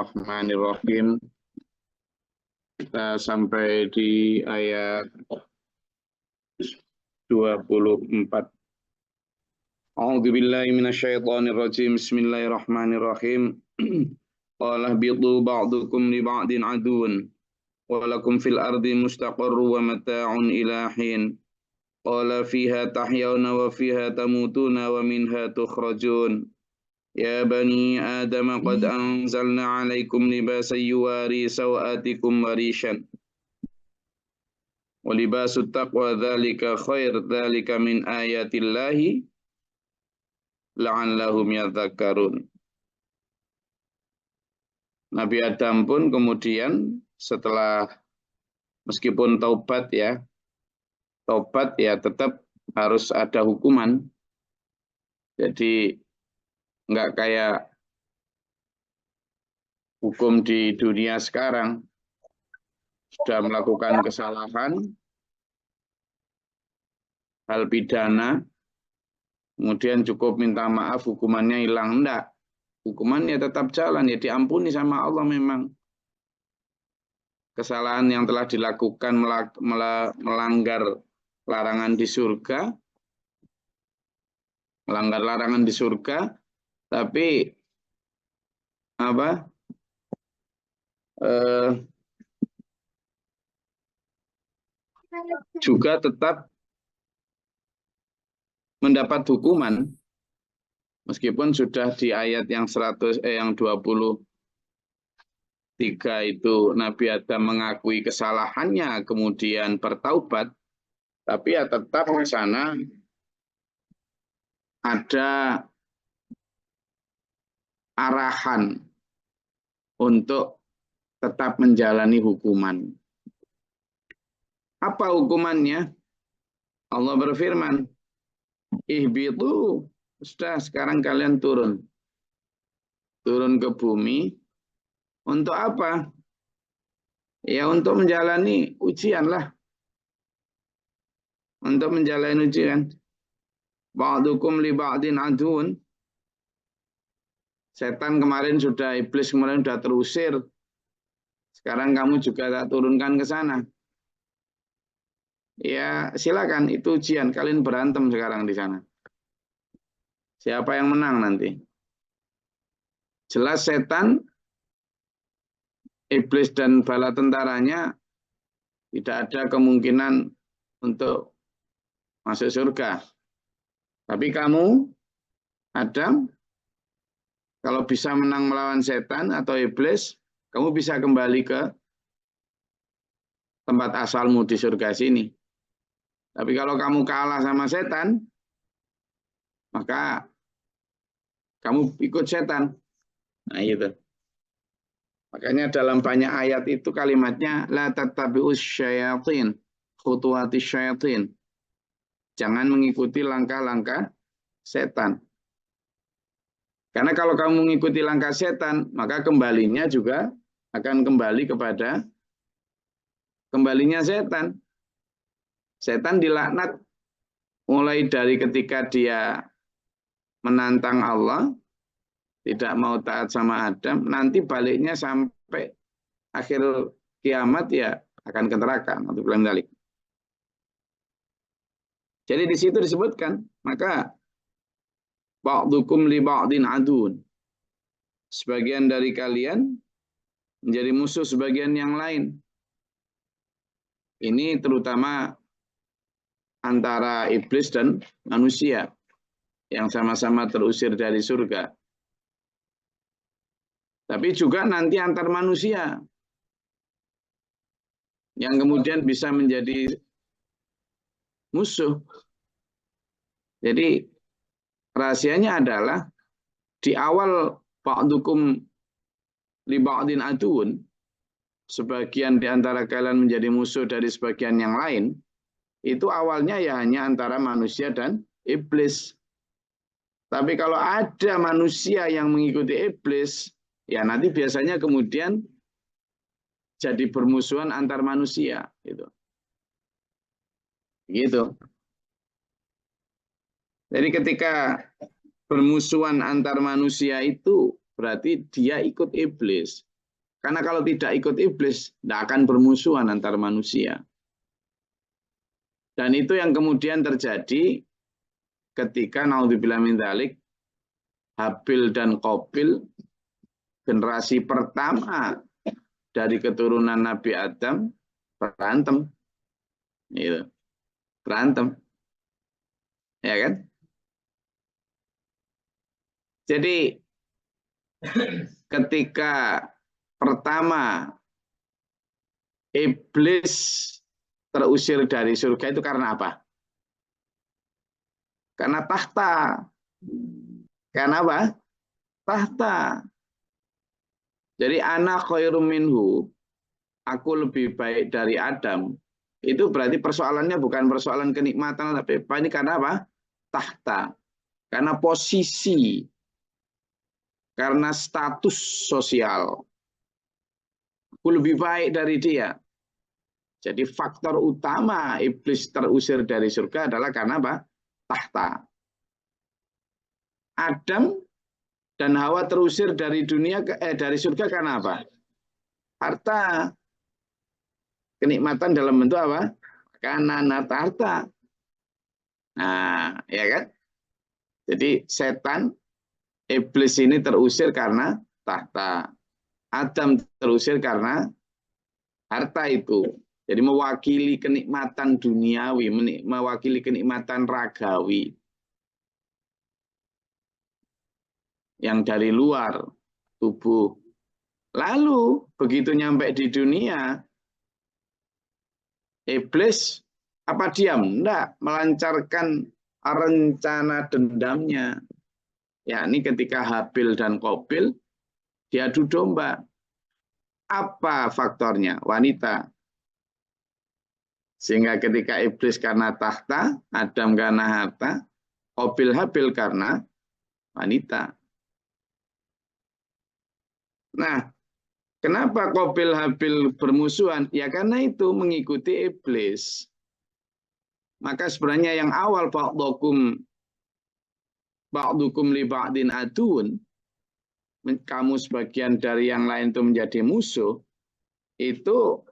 Bismillahirrahmanirrahim. Kita sampai di ayat 24. A'udzubillahi minasyaitonirrajim. Bismillahirrahmanirrahim. Qala bidu ba'dukum li ba'din aduun wa lakum fil ardi mustaqarru wa mata'un ila hin. Qala fiha tahyawna wa fiha tamutuna wa minha tukhrajun. Ya bani Adam qad anzalna 'alaikum libasan yuwari sawatikum wa rishan. Wa libasut taqwa dzalika khair dzalika min ayatillahi la'allahum yadhakkarun. Nabi Adam pun kemudian setelah meskipun taubat ya tetap harus ada hukuman. Jadi enggak kayak hukum di dunia sekarang, sudah melakukan kesalahan, hal pidana, kemudian cukup minta maaf, hukumannya hilang. Enggak, hukumannya tetap jalan, ya diampuni sama Allah memang. Kesalahan yang telah dilakukan melanggar larangan di surga, tapi juga tetap mendapat hukuman meskipun sudah di ayat yang 23 itu Nabi Adam mengakui kesalahannya kemudian bertaubat, tapi ya tetap di sana ada arahan untuk tetap menjalani hukuman. Apa hukumannya? Allah berfirman, ihbitu, sudah sekarang kalian turun ke bumi. Untuk apa? Ya untuk menjalani ujian lah. Untuk menjalani ujian. Ba'dukum li ba'din adun. Setan kemarin sudah, iblis kemarin sudah terusir. Sekarang kamu juga tak turunkan ke sana. Ya silakan, itu ujian. Kalian berantem sekarang di sana. Siapa yang menang nanti? Jelas setan, iblis dan bala tentaranya tidak ada kemungkinan untuk masuk surga. Tapi kamu, Adam, kalau bisa menang melawan setan atau iblis, kamu bisa kembali ke tempat asalmu di surga sini. Tapi kalau kamu kalah sama setan, maka kamu ikut setan. Nah itu. Makanya dalam banyak ayat itu kalimatnya la tattabi'us syayatin, khutuwatis syayatin. Jangan mengikuti langkah-langkah setan. Karena kalau kamu mengikuti langkah setan, maka kembalinya juga akan kembali kepada kembalinya setan. Setan dilaknat mulai dari ketika dia menantang Allah, tidak mau taat sama Adam, nanti baliknya sampai akhir kiamat ya akan ke neraka. Jadi di situ disebutkan, maka ba'dukum li ba'din adun. Sebagian dari kalian menjadi musuh sebagian yang lain. Ini terutama antara iblis dan manusia yang sama-sama terusir dari surga. Tapi juga nanti antar manusia yang kemudian bisa menjadi musuh. Jadi rahasianya adalah di awal ba'dukum li ba'din adun, sebagian di antara kalian menjadi musuh dari sebagian yang lain, itu awalnya ya hanya antara manusia dan iblis. Tapi kalau ada manusia yang mengikuti iblis, ya nanti biasanya kemudian jadi bermusuhan antar manusia. Gitu. Jadi ketika bermusuhan antar manusia itu berarti dia ikut iblis. Karena kalau tidak ikut iblis, tidak akan bermusuhan antar manusia. Dan itu yang kemudian terjadi ketika naudzubillah min dzalik, Habil dan Qabil, generasi pertama dari keturunan Nabi Adam, berantem. Gitu. Berantem. Ya kan? Jadi ketika pertama iblis terusir dari surga itu karena apa? Karena tahta. Karena apa? Tahta. Jadi anak khairum minhu, aku lebih baik dari Adam. Itu berarti persoalannya bukan persoalan kenikmatan, tapi ini karena apa? Tahta. Karena posisi, karena status sosial. Aku lebih baik dari dia. Jadi faktor utama iblis terusir dari surga adalah karena apa? Tahta. Adam dan Hawa terusir dari dari surga karena apa? Harta. Kenikmatan dalam bentuk apa? Makanan, harta. Nah, ya kan? Jadi setan, iblis ini terusir karena tahta. Adam terusir karena harta itu. Jadi mewakili kenikmatan duniawi, mewakili kenikmatan ragawi. Yang dari luar tubuh. Lalu begitu nyampe di dunia, iblis apa diam? Enggak, melancarkan rencana dendamnya. Ya, ini ketika Habil dan Qabil diadu domba. Apa faktornya? Wanita. Sehingga ketika iblis karena tahta, Adam karena harta, Qabil Habil karena wanita. Nah, kenapa Qabil Habil bermusuhan? Ya karena itu mengikuti iblis. Maka sebenarnya yang awal ba'dukum li ba'din adun, kamu sebagian dari yang lain itu menjadi musuh, itu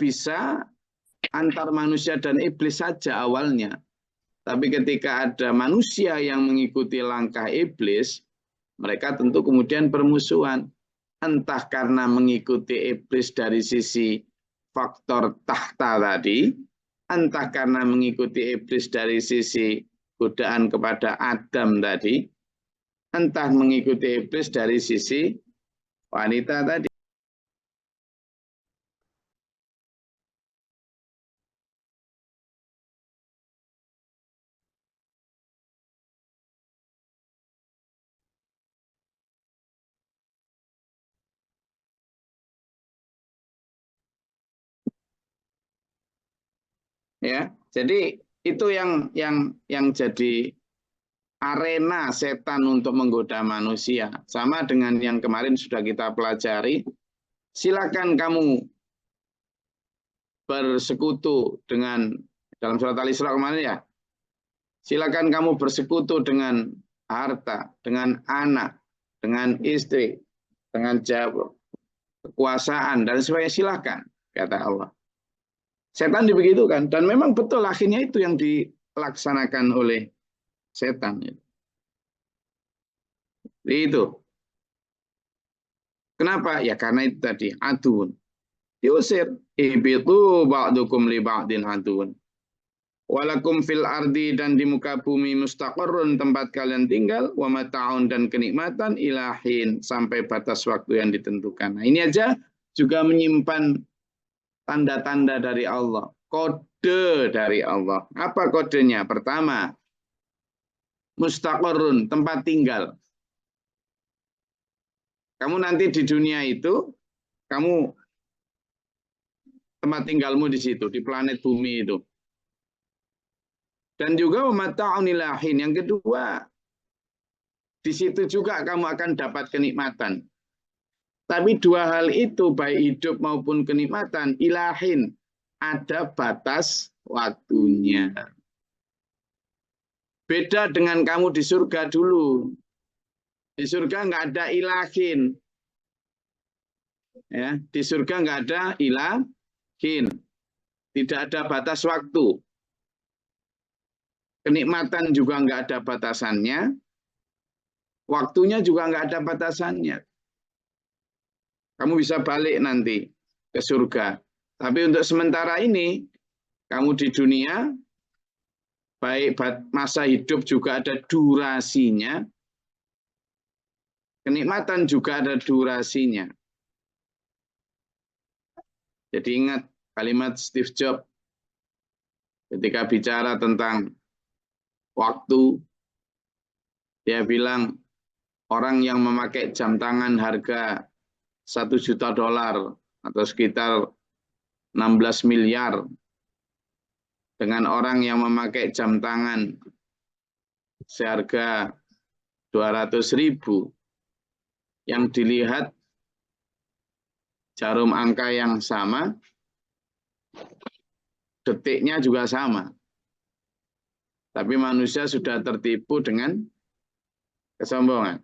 bisa antar manusia dan iblis saja awalnya. Tapi ketika ada manusia yang mengikuti langkah iblis, mereka tentu kemudian bermusuhan. Entah karena mengikuti iblis dari sisi faktor tahta tadi, entah karena mengikuti iblis dari sisi godaan kepada Adam tadi, entah mengikuti iblis dari sisi wanita tadi. Ya, jadi itu yang jadi arena setan untuk menggoda manusia. Sama dengan yang kemarin sudah kita pelajari. Silakan kamu bersekutu dengan, dalam surat Al-Isra kemarin ya, silakan kamu bersekutu dengan harta, dengan anak, dengan istri, dengan kekuasaan dan sebagainya, silakan, kata Allah. Setan dibegitukan, dan memang betul akhirnya itu yang dilaksanakan oleh setan. Itu. Kenapa? Ya karena itu tadi, adun. Diusir. Ibitu ba'dukum li ba'din adun. Walakum fil ardi, dan di muka bumi mustaqarrun, tempat kalian tinggal, wa mata'un, dan kenikmatan, ilahin, sampai batas waktu yang ditentukan. Nah, ini aja juga menyimpan tanda-tanda dari Allah, kode dari Allah. Apa kodenya? Pertama, mustaqarrun, tempat tinggal. Kamu nanti di dunia itu, kamu tempat tinggalmu di situ, di planet bumi itu. Dan juga mata'un ilahin. Yang kedua, di situ juga kamu akan dapat kenikmatan. Tapi dua hal itu, baik hidup maupun kenikmatan, ilahin, ada batas waktunya. Beda dengan kamu di surga dulu. Di surga nggak ada ilahin. Ya, di surga nggak ada ilahin. Tidak ada batas waktu. Kenikmatan juga nggak ada batasannya. Waktunya juga nggak ada batasannya. Kamu bisa balik nanti ke surga. Tapi untuk sementara ini, kamu di dunia, baik masa hidup juga ada durasinya, kenikmatan juga ada durasinya. Jadi ingat kalimat Steve Jobs ketika bicara tentang waktu, dia bilang orang yang memakai jam tangan harga $1 juta atau sekitar 16 miliar dengan orang yang memakai jam tangan seharga 200.000, yang dilihat jarum angka yang sama, detiknya juga sama. Tapi manusia sudah tertipu dengan kesombongan.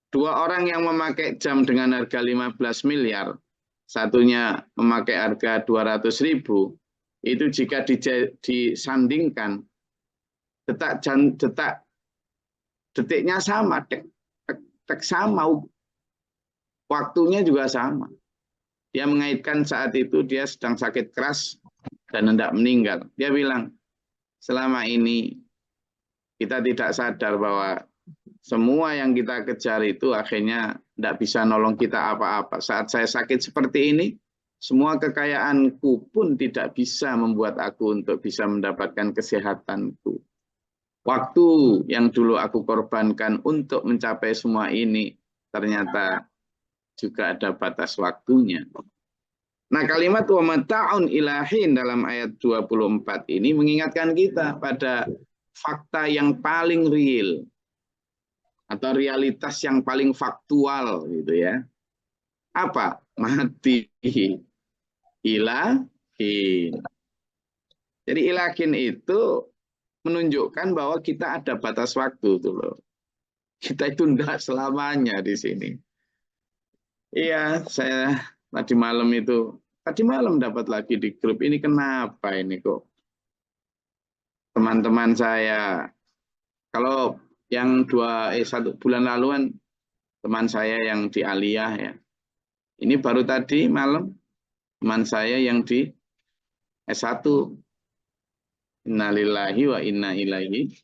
Dua orang yang memakai jam dengan harga 15 miliar, satunya memakai harga 200.000, itu jika disandingkan, detiknya sama, tek sama, waktunya juga sama. Dia mengaitkan saat itu dia sedang sakit keras dan hendak meninggal. Dia bilang, selama ini kita tidak sadar bahwa semua yang kita kejar itu akhirnya tidak bisa nolong kita apa-apa. Saat saya sakit seperti ini, semua kekayaanku pun tidak bisa membuat aku untuk bisa mendapatkan kesehatanku. Waktu yang dulu aku korbankan untuk mencapai semua ini, ternyata juga ada batas waktunya. Nah, kalimat wa mata'un ilahin dalam ayat 24 ini mengingatkan kita pada fakta yang paling real atau realitas yang paling faktual gitu ya. Apa? Mati. Ilahin. Jadi ilahin itu menunjukkan bahwa kita ada batas waktu tuh loh. Kita itu tidak selamanya di sini. Iya, saya tadi malam dapat lagi di grup ini, kenapa ini kok teman-teman saya, kalau yang 1 bulan laluan teman saya yang di Aliyah ya, ini baru tadi malam teman saya yang di S1, innalillahi wa inna ilaihi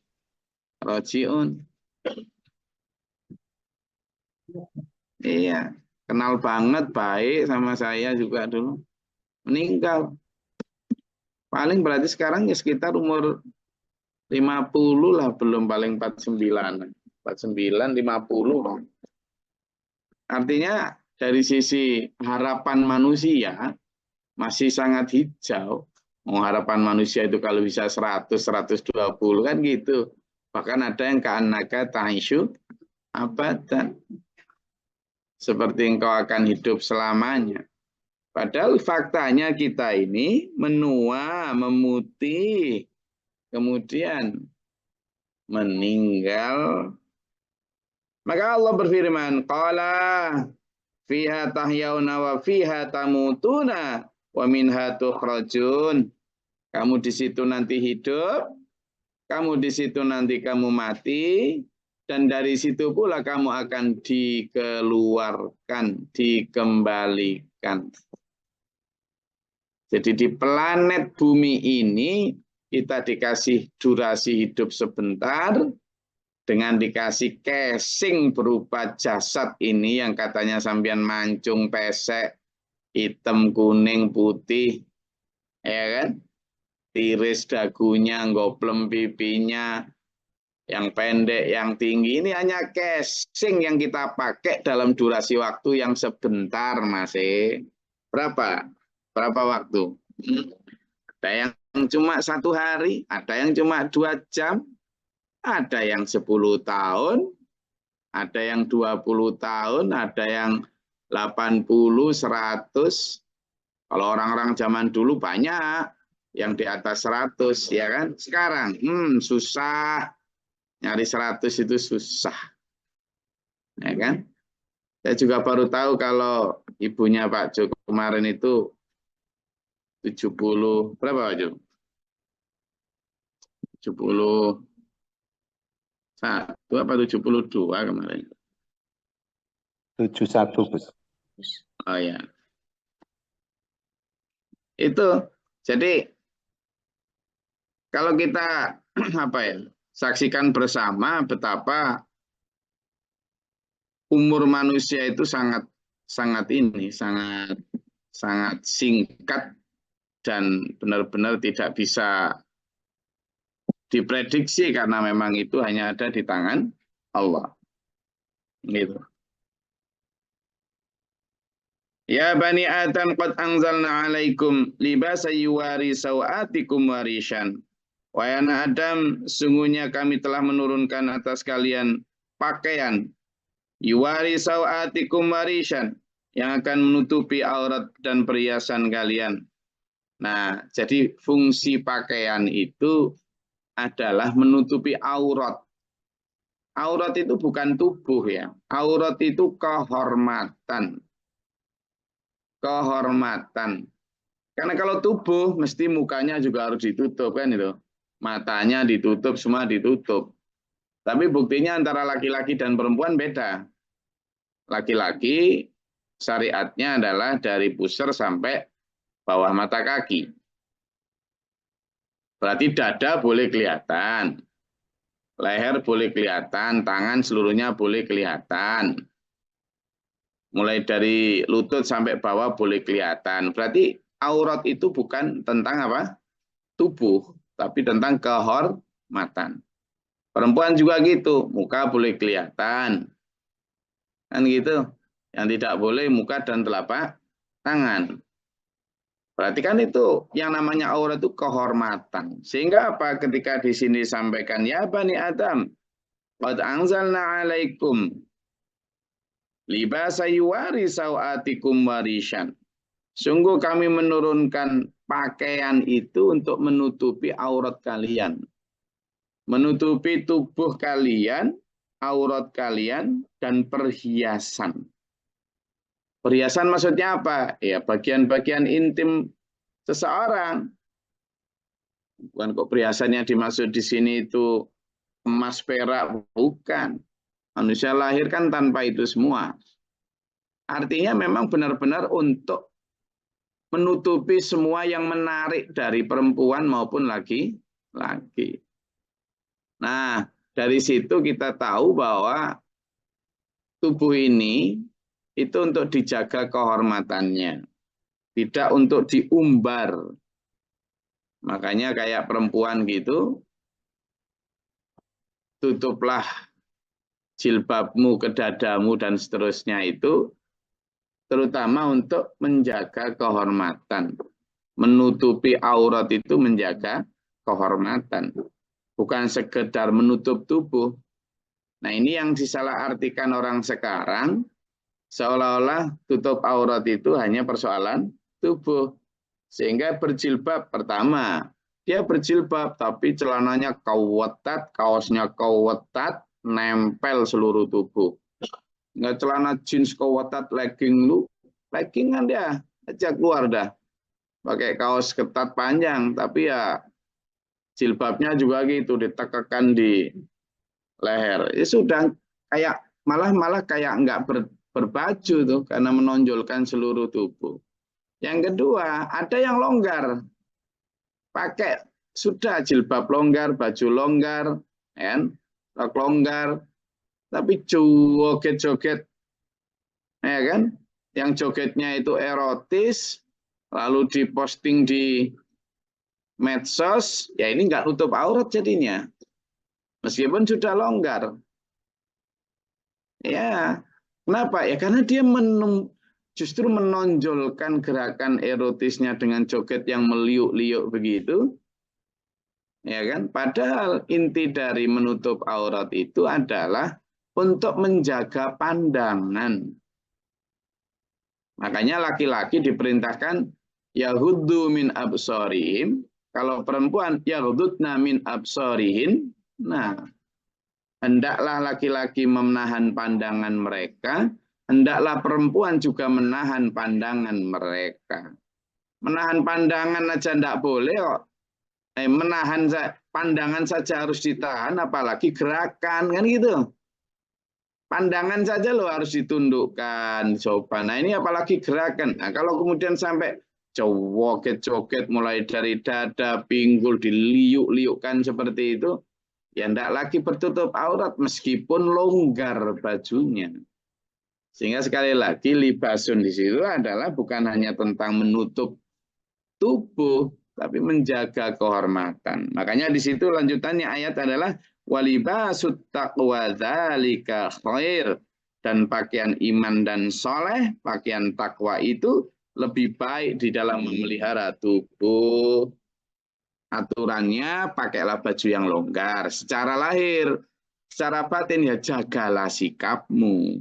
rajiun. Iya, kenal banget, baik sama saya juga dulu, meninggal. Paling berarti sekarang ya sekitar umur 50 lah, belum paling 49. 49, 50. Artinya dari sisi harapan manusia masih sangat hijau. Harapan manusia itu kalau bisa 100, 120 kan gitu. Bahkan ada yang ka'annaka ta'isyu abadan. Seperti engkau akan hidup selamanya. Padahal faktanya kita ini menua, memutih, kemudian meninggal. Maka Allah berfirman, qala fiha tahyauna wa fiha tamutuna wa minha tukhrajun. Kamu di situ nanti hidup, kamu di situ nanti kamu mati, dan dari situ pula kamu akan dikeluarkan, dikembalikan. Jadi di planet bumi ini kita dikasih durasi hidup sebentar, dengan dikasih casing berupa jasad ini yang katanya sampean mancung, pesek, hitam, kuning, putih, ya kan? Tiris dagunya, ngoplem pipinya, yang pendek, yang tinggi, ini hanya casing yang kita pakai dalam durasi waktu yang sebentar, masih. Berapa? Berapa waktu? Ada yang cuma 1 hari, ada yang cuma 2 jam, ada yang 10 tahun, ada yang 20 tahun, ada yang 80, 100. Kalau orang-orang zaman dulu banyak yang di atas 100, ya kan? Sekarang susah. Nyari 100 itu susah. Ya kan? Saya juga baru tahu kalau ibunya Pak Jo kemarin itu 70, berapa Pak Jo? 71 apa 72 kemarin? 71, Gus. Oh ya. Itu. Jadi kalau kita apa ya? Saksikan bersama betapa umur manusia itu sangat singkat dan benar-benar tidak bisa diprediksi karena memang itu hanya ada di tangan Allah. Gitu. Ya bani Adam qad anzalna alaikum libasa yuwari sawatikum warishan. Wahai anak Adam, sungguhnya kami telah menurunkan atas kalian pakaian yuwari sawatikum warishan yang akan menutupi aurat dan perhiasan kalian. Nah, jadi fungsi pakaian itu adalah menutupi aurat. Aurat itu bukan tubuh ya. Aurat itu kehormatan. Kehormatan. Karena kalau tubuh mesti mukanya juga harus ditutup kan itu. Matanya ditutup, semua ditutup. Tapi buktinya antara laki-laki dan perempuan beda. Laki-laki syariatnya adalah dari pusar sampai bawah mata kaki. Berarti dada boleh kelihatan. Leher boleh kelihatan, tangan seluruhnya boleh kelihatan. Mulai dari lutut sampai bawah boleh kelihatan. Berarti aurat itu bukan tentang apa? Tubuh, tapi tentang kehormatan. Perempuan juga gitu, muka boleh kelihatan. Kan gitu. Yang tidak boleh muka dan telapak tangan. Berarti kan itu yang namanya aurat itu kehormatan. Sehingga apa? Ketika di sini disampaikan ya bani Adam, qad anzalna alaikum libasa yuwari sawatikum warishan. Sungguh kami menurunkan pakaian itu untuk menutupi aurat kalian. Menutupi tubuh kalian, aurat kalian, dan perhiasan. Perhiasan maksudnya apa? Ya bagian-bagian intim seseorang. Bukan kok perhiasannya dimaksud di sini itu emas, perak, bukan. Manusia lahir kan tanpa itu semua. Artinya memang benar-benar untuk menutupi semua yang menarik dari perempuan maupun laki-laki. Nah, dari situ kita tahu bahwa tubuh ini itu untuk dijaga kehormatannya, tidak untuk diumbar. Makanya kayak perempuan gitu, tutuplah jilbabmu ke dadamu dan seterusnya itu, terutama untuk menjaga kehormatan. Menutupi aurat itu menjaga kehormatan. Bukan sekedar menutup tubuh. Nah ini yang disalahartikan orang sekarang, seolah-olah tutup aurat itu hanya persoalan tubuh. Sehingga berjilbab, pertama, dia berjilbab tapi celananya kewetat, kaosnya kewetat, nempel seluruh tubuh. Nggak celana jeans kewetat, legging lu, legging kan dia, aja keluar dah. Pakai kaos ketat panjang, tapi ya jilbabnya juga gitu, ditekan di leher. Itu sudah kayak malah kayak nggak berbaju tuh karena menonjolkan seluruh tubuh. Yang kedua, ada yang longgar. Pakai sudah jilbab longgar, baju longgar, rok longgar, tapi joget-joget, ya kan? Yang jogetnya itu erotis, lalu diposting di medsos, ya ini nggak nutup aurat jadinya. Meskipun sudah longgar. Ya, kenapa? Ya karena dia justru menonjolkan gerakan erotisnya dengan joget yang meliuk-liuk begitu. Ya kan? Padahal inti dari menutup aurat itu adalah untuk menjaga pandangan. Makanya laki-laki diperintahkan yahuddu min absorihim. Kalau perempuan yaghuddna min absorihin. Nah, hendaklah laki-laki menahan pandangan mereka, hendaklah perempuan juga menahan pandangan mereka. Menahan pandangan aja ndak boleh kok. Menahan pandangan saja harus ditahan, apalagi gerakan, kan gitu. Pandangan saja loh harus ditundukkan, coba. Nah ini apalagi gerakan. Nah kalau kemudian sampai joget-joget mulai dari dada, pinggul, diliuk-liukkan seperti itu, ya ndak lagi bertutup aurat meskipun longgar bajunya. Sehingga sekali lagi libasun di situ adalah bukan hanya tentang menutup tubuh, tapi menjaga kehormatan. Makanya di situ lanjutannya ayat adalah walibasut taqwa dzalika khair, dan pakaian iman dan soleh, pakaian takwa itu lebih baik di dalam memelihara tubuh. Aturannya pakailah baju yang longgar secara lahir, secara batin ya jagalah sikapmu.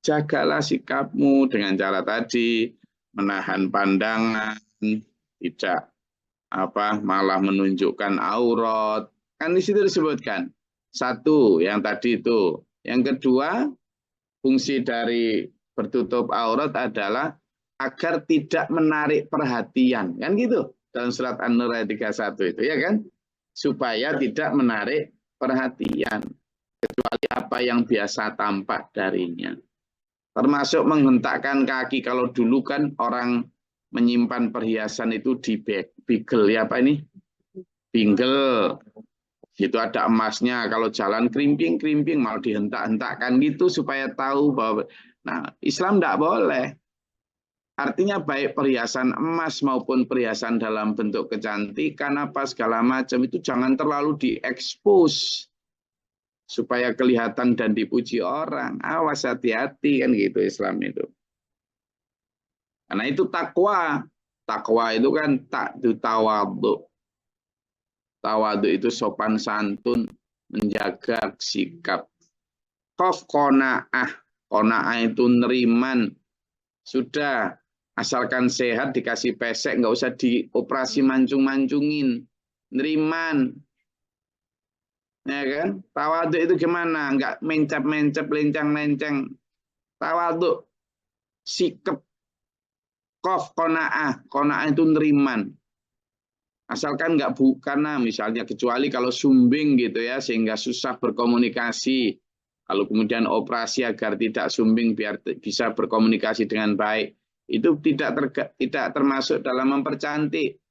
Jagalah sikapmu dengan cara tadi menahan pandangan, tidak malah menunjukkan aurat. Kan di situ disebutkan. Satu, yang tadi itu. Yang kedua, fungsi dari bertutup aurat adalah agar tidak menarik perhatian. Kan gitu. Dalam surat An-Nur ayat 31 itu, ya kan? Supaya tidak menarik perhatian. Kecuali apa yang biasa tampak darinya. Termasuk menghentakkan kaki. Kalau dulu kan orang menyimpan perhiasan itu di bigel, ya apa ini? Bingle. Itu ada emasnya. Kalau jalan kerimping-kerimping malah dihentak-hentakkan gitu supaya tahu bahwa. Nah, Islam tidak boleh. Artinya baik perhiasan emas maupun perhiasan dalam bentuk kecantikan apa segala macam itu jangan terlalu diekspos supaya kelihatan dan dipuji orang. Awas, hati-hati, kan gitu Islam itu. Karena itu takwa. Takwa itu kan tawadhu. Tawadhu itu sopan santun, menjaga sikap. Qaf qanaah. Qanaah itu neriman. Sudah, asalkan sehat dikasih pesek, nggak usah dioperasi mancung-mancungin. Neriman. Ya kan? Tawadhu itu gimana? Nggak mencap-mencap, lencang-lencang. Tawadhu, sikap. Qaf qanaah. Qanaah itu neriman. Asalkan nggak karena misalnya kecuali kalau sumbing gitu ya, sehingga susah berkomunikasi. Kalau kemudian operasi agar tidak sumbing biar bisa berkomunikasi dengan baik, itu tidak termasuk dalam mempercantik.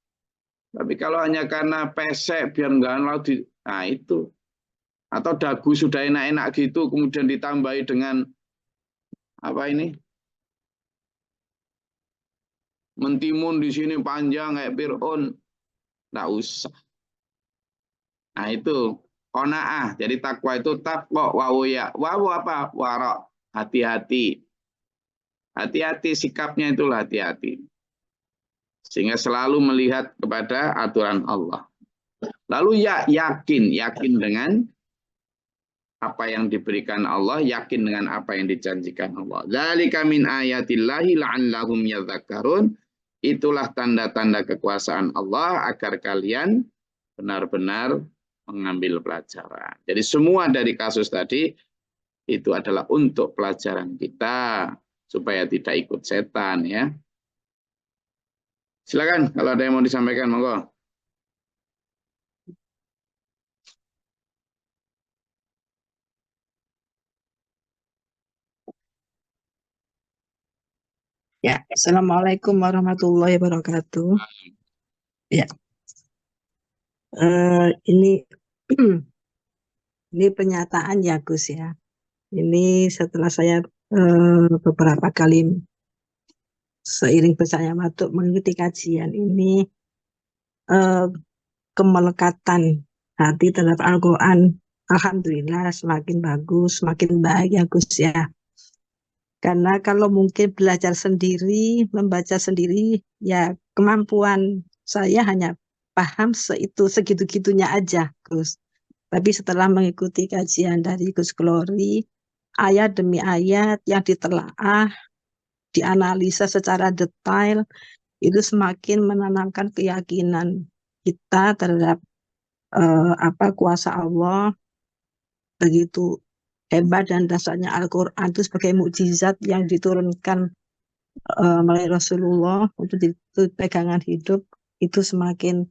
Tapi kalau hanya karena pesek biar nggak lalu, nah itu. Atau dagu sudah enak-enak gitu, kemudian ditambahi dengan apa ini? Mentimun di sini panjang kayak Fir'aun. Nggak usah. Nah itu qanaah. Jadi takwa itu taqwa wawuya. Wawu apa? Warok. Hati-hati. Hati-hati sikapnya itulah hati-hati. Sehingga selalu melihat kepada aturan Allah. Lalu yakin dengan apa yang diberikan Allah, yakin dengan apa yang dijanjikan Allah. Dzalika min ayatillahi la'allahum yadhakkarun. Itulah tanda-tanda kekuasaan Allah agar kalian benar-benar mengambil pelajaran. Jadi semua dari kasus tadi itu adalah untuk pelajaran kita supaya tidak ikut setan ya. Silakan kalau ada yang mau disampaikan monggo. Ya, Assalamualaikum warahmatullahi wabarakatuh. Ya, ini ini pernyataan ya Gus ya. Ini setelah saya beberapa kali seiring bersamanya waktu mengikuti kajian ini, kemelekatan hati terhadap Al-Quran, alhamdulillah semakin bagus, semakin baik ya Gus ya. Karena kalau mungkin belajar sendiri, membaca sendiri, ya kemampuan saya hanya paham segitu-gitunya aja, Gus. Tapi setelah mengikuti kajian dari Gus Glory, ayat demi ayat yang ditelaah, dianalisa secara detail, itu semakin menanamkan keyakinan kita terhadap kuasa Allah, begitu hebat dan dasarnya Al-Quran itu sebagai mukjizat yang diturunkan melalui Rasulullah untuk itu pegangan hidup, itu semakin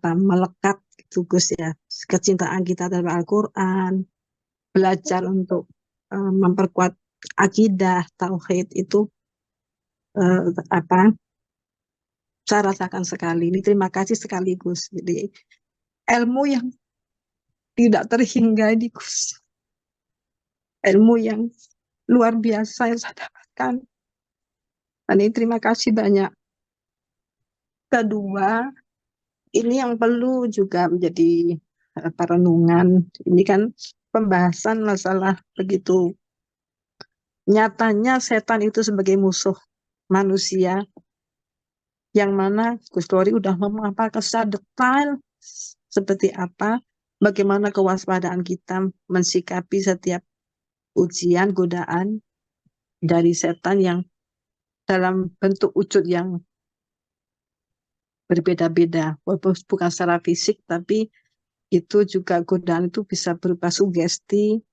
melekat gitu Gus ya. Kecintaan kita terhadap Al-Quran, belajar untuk memperkuat akidah, tauhid itu saya rasakan sekali. Ini terima kasih sekaligus. Jadi ilmu yang tidak terhingga di Gus. Ilmu yang luar biasa yang saya dapatkan. Dan ini terima kasih banyak. Kedua, ini yang perlu juga menjadi perenungan. Ini kan pembahasan masalah begitu nyatanya setan itu sebagai musuh manusia, yang mana Gus Dori udah memaparkan secara detail seperti apa, bagaimana kewaspadaan kita mensikapi setiap ujian, godaan dari setan yang dalam bentuk wujud yang berbeda-beda, walaupun bukan secara fisik, tapi itu juga godaan itu bisa berupa sugesti,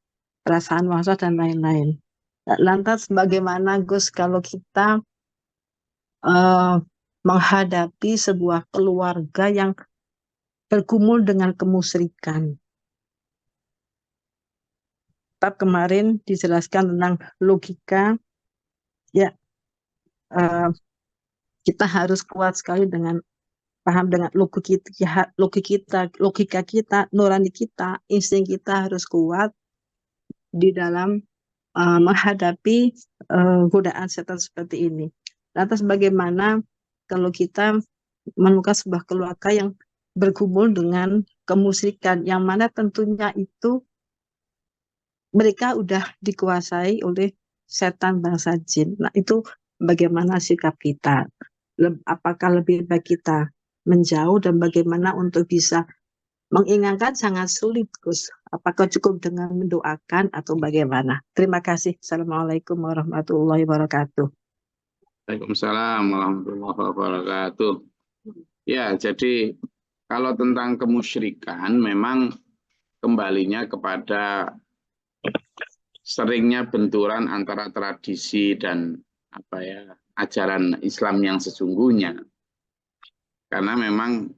perasaan was-was dan lain-lain. Lantas bagaimana Gus kalau kita menghadapi sebuah keluarga yang bergumul dengan kemusyrikan? Bab kemarin dijelaskan tentang logika, ya kita harus kuat sekali dengan paham dengan logika kita, nurani kita, insting kita harus kuat di dalam menghadapi godaan setan seperti ini. Lantas bagaimana kalau kita menemukan sebuah keluarga yang bergumul dengan kemusyrikan, yang mana tentunya itu mereka udah dikuasai oleh setan bangsa jin. Nah, itu bagaimana sikap kita? Apakah lebih baik kita menjauh, dan bagaimana untuk bisa mengingatkan? Sangat sulit, Gus. Apakah cukup dengan mendoakan atau bagaimana? Terima kasih. Assalamualaikum warahmatullahi wabarakatuh. Waalaikumsalam warahmatullahi wabarakatuh. Ya, jadi kalau tentang kemusyrikan memang kembalinya kepada seringnya benturan antara tradisi dan ajaran Islam yang sesungguhnya. Karena memang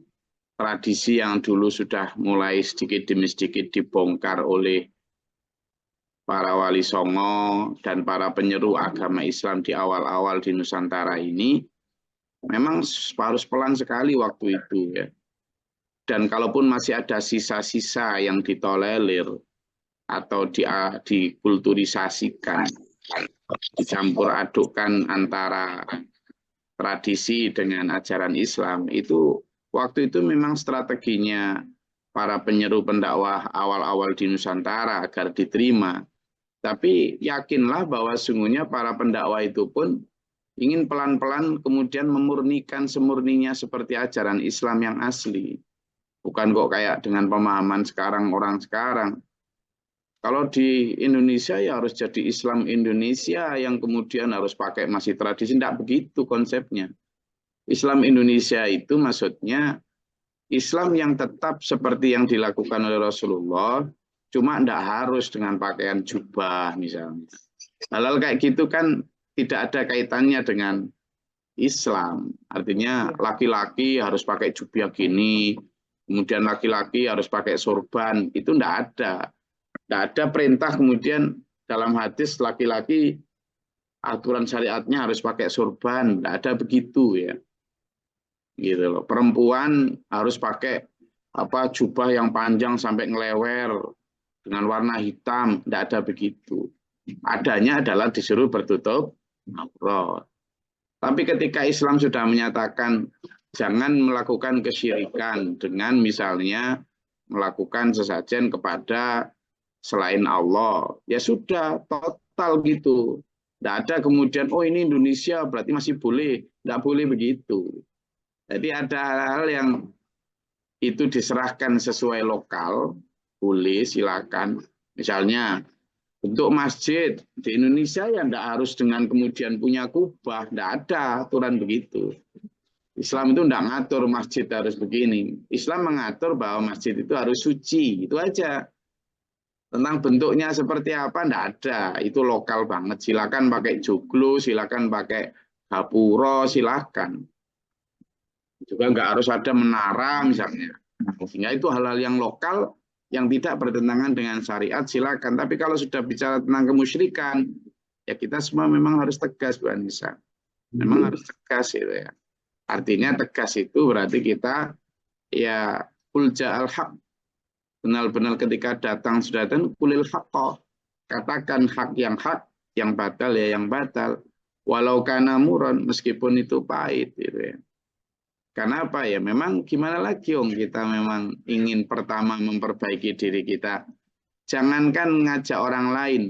tradisi yang dulu sudah mulai sedikit demi sedikit dibongkar oleh para wali songo dan para penyeru agama Islam di awal-awal di Nusantara ini, memang harus pelan sekali waktu itu ya. Dan kalaupun masih ada sisa-sisa yang ditolerir atau dikulturisasikan, dicampur adukkan antara tradisi dengan ajaran Islam, itu waktu itu memang strateginya para penyeru pendakwah awal-awal di Nusantara agar diterima. Tapi yakinlah bahwa sungguhnya para pendakwah itu pun ingin pelan-pelan kemudian memurnikan semurninya seperti ajaran Islam yang asli. Bukan kok kayak dengan pemahaman sekarang, orang sekarang. Kalau di Indonesia ya harus jadi Islam Indonesia yang kemudian harus pakai masih tradisi. Tidak begitu konsepnya. Islam Indonesia itu maksudnya Islam yang tetap seperti yang dilakukan oleh Rasulullah, cuma tidak harus dengan pakaian jubah misalnya. Hal-hal kayak gitu kan tidak ada kaitannya dengan Islam. Artinya laki-laki harus pakai jubah gini, kemudian laki-laki harus pakai sorban, itu tidak ada. Tidak ada perintah kemudian dalam hadis laki-laki aturan syariatnya harus pakai sorban, tidak ada begitu ya. Gitu loh. Perempuan harus pakai jubah yang panjang sampai ngelewer dengan warna hitam, tidak ada begitu. Adanya adalah disuruh bertutup aurat. Tapi ketika Islam sudah menyatakan jangan melakukan kesyirikan dengan misalnya melakukan sesajen kepada selain Allah, ya sudah total gitu. Tidak ada kemudian, oh ini Indonesia berarti masih boleh. Tidak boleh begitu. Jadi ada hal-hal yang itu diserahkan sesuai lokal, boleh silakan. Misalnya bentuk masjid di Indonesia ya tidak harus dengan kemudian punya kubah, tidak ada aturan begitu. Islam itu tidak ngatur masjid harus begini. Islam mengatur bahwa masjid itu harus suci, itu aja. Tentang bentuknya seperti apa, enggak ada. Itu lokal banget. Silakan pakai joglo, silakan pakai gapuro, silakan. Juga nggak harus ada menara misalnya. Sehingga itu hal-hal yang lokal yang tidak bertentangan dengan syariat, silakan. Tapi kalau sudah bicara tentang kemusyrikan, ya kita semua memang harus tegas, Bu Anissa. Memang harus tegas itu ya. Artinya tegas itu berarti kita ya ulja al-haq. Benar-benar ketika datang sudah datang kulil haqqa. Katakan hak, yang batal ya yang batal. Walau kana muron, meskipun itu pahit gitu ya. Karena apa ya? Memang gimana lagi kita memang ingin pertama memperbaiki diri kita. Jangankan ngajak orang lain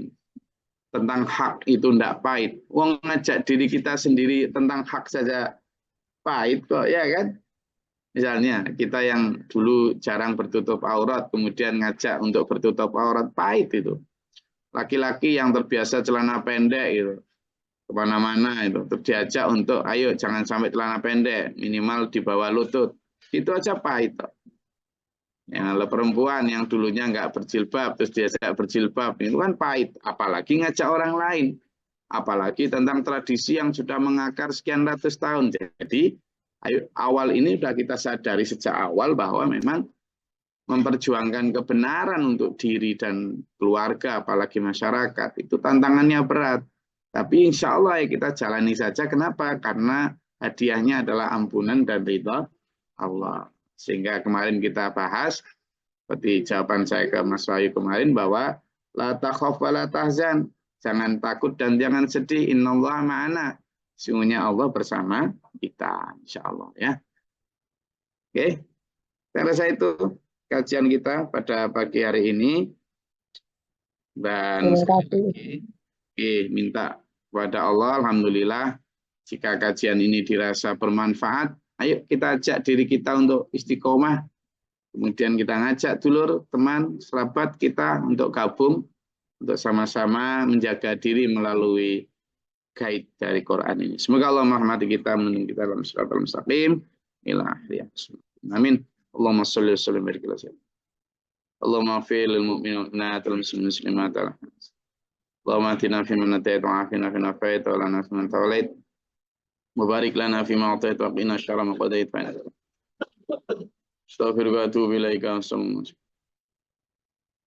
tentang hak itu ndak pahit. Wong ngajak diri kita sendiri tentang hak saja pahit kok, ya kan? Misalnya kita yang dulu jarang bertutup aurat, kemudian ngajak untuk bertutup aurat, pahit itu. Laki-laki yang terbiasa celana pendek gitu, kemana-mana itu diajak untuk ayo jangan sampai celana pendek, minimal di bawah lutut, itu aja pahit. Yang perempuan yang dulunya nggak berjilbab terus diajak berjilbab, itu kan pahit. Apalagi ngajak orang lain, apalagi tentang tradisi yang sudah mengakar sekian ratus tahun. Jadi ayo, awal ini sudah kita sadari sejak awal bahwa memang memperjuangkan kebenaran untuk diri dan keluarga, apalagi masyarakat, itu tantangannya berat. Tapi insya Allah ya kita jalani saja. Kenapa? Karena hadiahnya adalah ampunan dan ridha Allah. Sehingga kemarin kita bahas, seperti jawaban saya ke Mas Wahyu kemarin, bahwa la takhaf wa la tahzan. Jangan takut dan jangan sedih. Innallaha ma'ana. Sungguhnya Allah bersama kita. Insya Allah ya. Oke. Saya rasa itu kajian kita pada pagi hari ini. Dan sekali lagi minta kepada Allah, alhamdulillah, jika kajian ini dirasa bermanfaat, ayo kita ajak diri kita untuk istiqomah. Kemudian kita ngajak dulur, teman, sahabat kita untuk gabung, untuk sama-sama menjaga diri melalui guide dari Quran ini. Semoga Allah merahmati kita, menuntun kita dalam siratal mustaqim. Amin. Allahumma sholli wa sallim wa barik ala sayyidina. Allahumma fil lil mu'minin wal muslimat. Allahumma atina fi man hadayt wa afina fi man afayt wa lana fi man tawallait. Mubarik lana fi ma atayt wa qina syarra ma qadait fa innaka astaghfiruka wa atubu ilaika.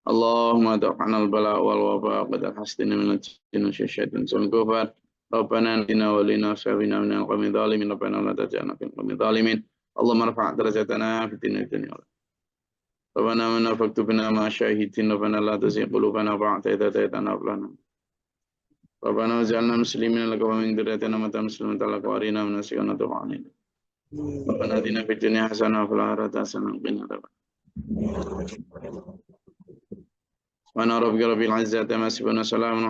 Allahumma da'ana al-bala wal waba qad hasdina min al-jinni syaitan sun kufar. Rabbana atina wa lina sabina min al-qawmi dhalimin. Rabbana la taj'alna fil qawmi dhalimin. Allahumma rfa' darajatana fid dunya. Rabbana man faktubna ma syahidin. Rabbana la tuzigh qulubana ba'da idh hadaytana wa hab lana. Rabbana waj'alna muslimin laka wa min dhurriyyatina ummatan muslimatan laka wa arina manasikana tub 'alaina. Rabbana atina fid dunya hasanah wa fil akhirati hasanah wa qina adzaban. Subhana rabbika rabbil izzati amma yasifun wa salamun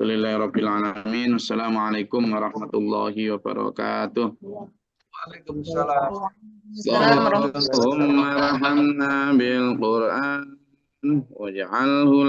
'alal rabbil alamin. Wassalamualaikum warahmatullahi wabarakatuh. Waalaikumsalam. Allahumma rahamna bil Qur'an waj'alhu